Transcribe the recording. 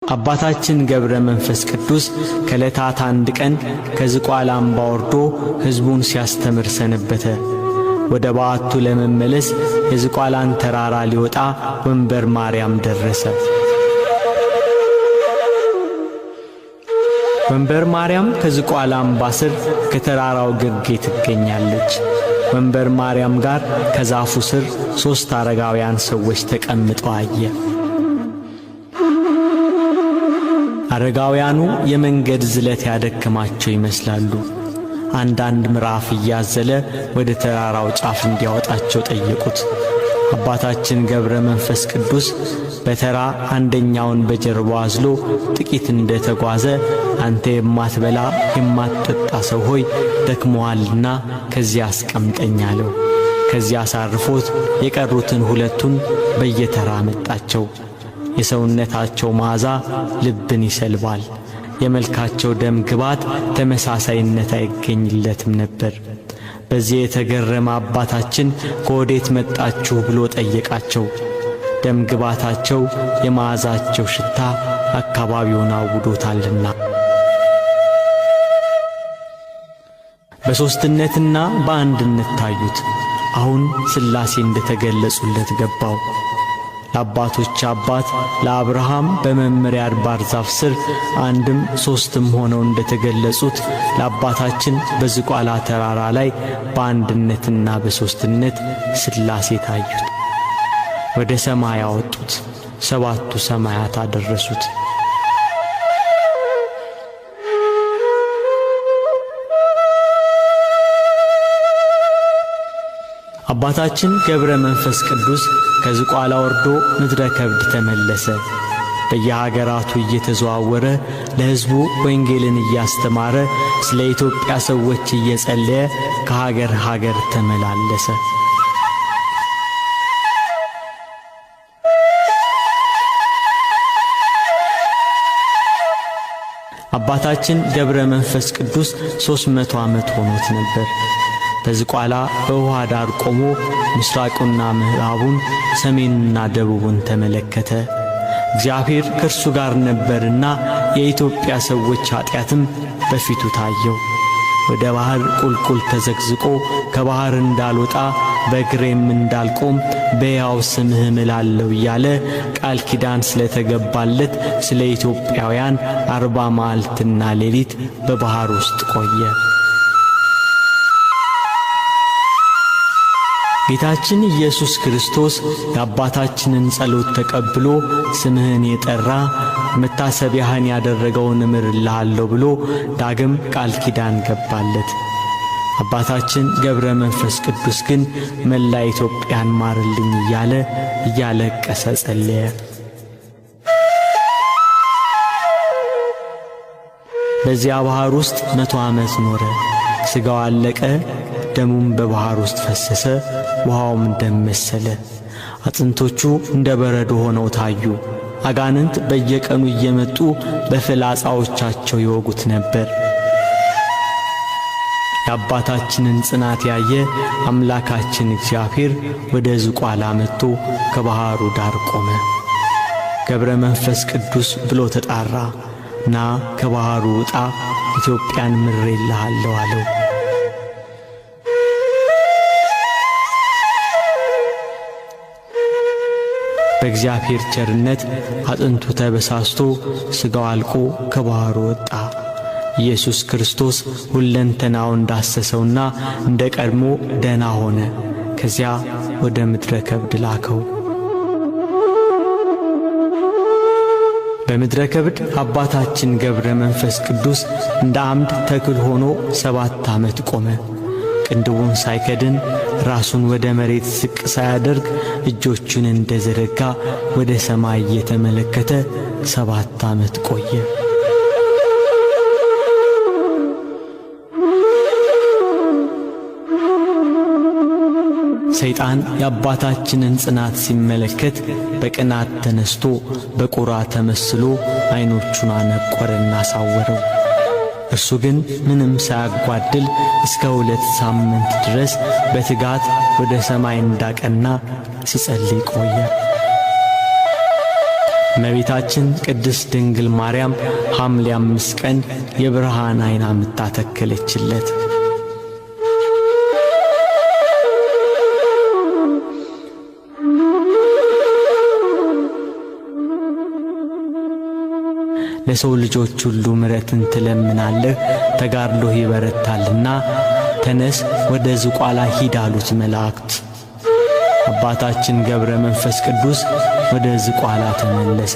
አባታችን ገብረ መንፈስ ቅዱስ ከዕለታት አንድ ቀን ከዝቋላ አምባ ወርዶ ሕዝቡን ሲያስተምር ሰነበተ። ወደ በዓቱ ለመመለስ የዝቋላን ተራራ ሊወጣ ወንበር ማርያም ደረሰ። ወንበር ማርያም ከዝቋላ አምባ ስር ከተራራው ግርጌ ትገኛለች። ወንበር ማርያም ጋር ከዛፉ ስር 3 አረጋውያን ሰዎች ተቀምጠው አየ። አረጋውያኑ የመንገድ ዝለት ያደከማቸው ይመስላሉ። አንዳንድ ምዕራፍ እያዘለ ወደ ተራራው ጫፍ እንዲያወጣቸው ጠየቁት። አባታችን ገብረ መንፈስ ቅዱስ በተራ አንደኛውን በጀርባው አዝሎ ጥቂት እንደተጓዘ አንተ የማትበላ የማትጠጣ ሰው ሆይ ደክሞአልና ከዚያ አስቀምጠኝ አለው። ከዚያ አሳርፎት የቀሩትን 2ቱን በየተራ መጣቸው። የሰውነታቸው መዓዛ ልብን ይሰልባል። የመልካቸው ደም ግባት ተመሳሳይነት አይገኝለትም ነበር። በዚህ የተገረመ አባታችን ከወዴት መጣችሁ ብሎ ጠየቃቸው። ደም ግባታቸው የመዓዛቸው ሽታ አካባቢውን አውዶታልና። በሦስትነትና በአንድነት ታዩት። አሁን ሥላሴ እንደተገለጹለት ገባው። ለአባቶች አባት ለአብርሃም በመምሪያ አድባር ዛፍ ስር 1ም 3ም ሆነው እንደተገለጹት ለአባታችን በዝቋላ ተራራ ላይ በአንድነትና በሦስትነት ሥላሴ ታዩት። ወደ ሰማይ አወጡት፣ 7ቱ ሰማያት አደረሱት። አባታችን ገብረ መንፈስ ቅዱስ ከዝቋላ ወርዶ ምድረ ከብድ ተመለሰ። በየሀገራቱ እየተዘዋወረ ለሕዝቡ ወንጌልን እያስተማረ ስለ ኢትዮጵያ ሰዎች እየጸለየ ከሀገር ሀገር ተመላለሰ። አባታችን ገብረ መንፈስ ቅዱስ 300 ዓመት ሆኖት ነበር። በዝቋላ በውሃ ዳር ቆሞ ምስራቁና ምዕራቡን ሰሜንና ደቡቡን ተመለከተ። እግዚአብሔር ከእርሱ ጋር ነበርና የኢትዮጵያ ሰዎች ኀጢአትም በፊቱ ታየው። ወደ ባሕር ቁልቁል ተዘግዝቆ ከባሕር እንዳልወጣ በእግሬም እንዳልቆም በሕያው ስምህ እምላለሁ እያለ ቃል ኪዳን ስለተገባለት ስለ ኢትዮጵያውያን 40 መዓልትና ሌሊት በባሕር ውስጥ ቆየ። ጌታችን ኢየሱስ ክርስቶስ የአባታችንን ጸሎት ተቀብሎ ስምህን የጠራ መታሰቢያህን ያደረገውን እምርልሃለሁ ብሎ ዳግም ቃል ኪዳን ገባለት። አባታችን ገብረ መንፈስ ቅዱስ ግን መላ ኢትዮጵያን ማርልኝ እያለ እያለቀሰ ጸለየ። በዚያ ባሕር ውስጥ 100 ዓመት ኖረ። ሥጋው አለቀ፣ ደሙም በባሕር ውስጥ ፈሰሰ፣ ውሃውም ደም መሰለ። አጥንቶቹ እንደ በረዶ ሆነው ታዩ። አጋንንት በየቀኑ እየመጡ በፍላጻዎቻቸው ይወጉት ነበር። የአባታችንን ጽናት ያየ አምላካችን እግዚአብሔር ወደ ዝቋላ መጥቶ ከባሕሩ ዳር ቆመ። ገብረ መንፈስ ቅዱስ ብሎ ተጣራ። ና ከባሕሩ ውጣ፣ ኢትዮጵያን ምሬልሃለሁ አለው። በእግዚአብሔር ቸርነት አጥንቱ ተበሳስቶ ሥጋው አልቆ ከባሕሩ ወጣ። ኢየሱስ ክርስቶስ ሁለንተናውን ዳሰሰውና እንደ ቀድሞ ደህና ሆነ። ከዚያ ወደ ምድረ ከብድ ላከው። በምድረ ከብድ አባታችን ገብረ መንፈስ ቅዱስ እንደ አምድ ተክል ሆኖ 7 ዓመት ቆመ። ቅንድቡን ሳይከድን ራሱን ወደ መሬት ዝቅ ሳያደርግ እጆቹን እንደዘረጋ ወደ ሰማይ እየተመለከተ 7 ዓመት ቆየ። ሰይጣን የአባታችንን ጽናት ሲመለከት በቅናት ተነስቶ በቁራ ተመስሎ ዓይኖቹን አነቆረና አሳወረው። እርሱ ግን ምንም ሳያጓድል እስከ 2 ሳምንት ድረስ በትጋት ወደ ሰማይ እንዳቀና ሲጸልይ ቆየ። እመቤታችን ቅድስት ድንግል ማርያም ሐምሌ 5 ቀን የብርሃን ዓይን አምጥታ ተከለችለት። ለሰው ልጆች ሁሉ ምሕረትን ትለምናለህ፣ ተጋድሎህ ይበረታልና ተነስ ወደ ዝቋላ ሂድ አሉት መላእክት። አባታችን ገብረ መንፈስ ቅዱስ ወደ ዝቋላ ተመለሰ።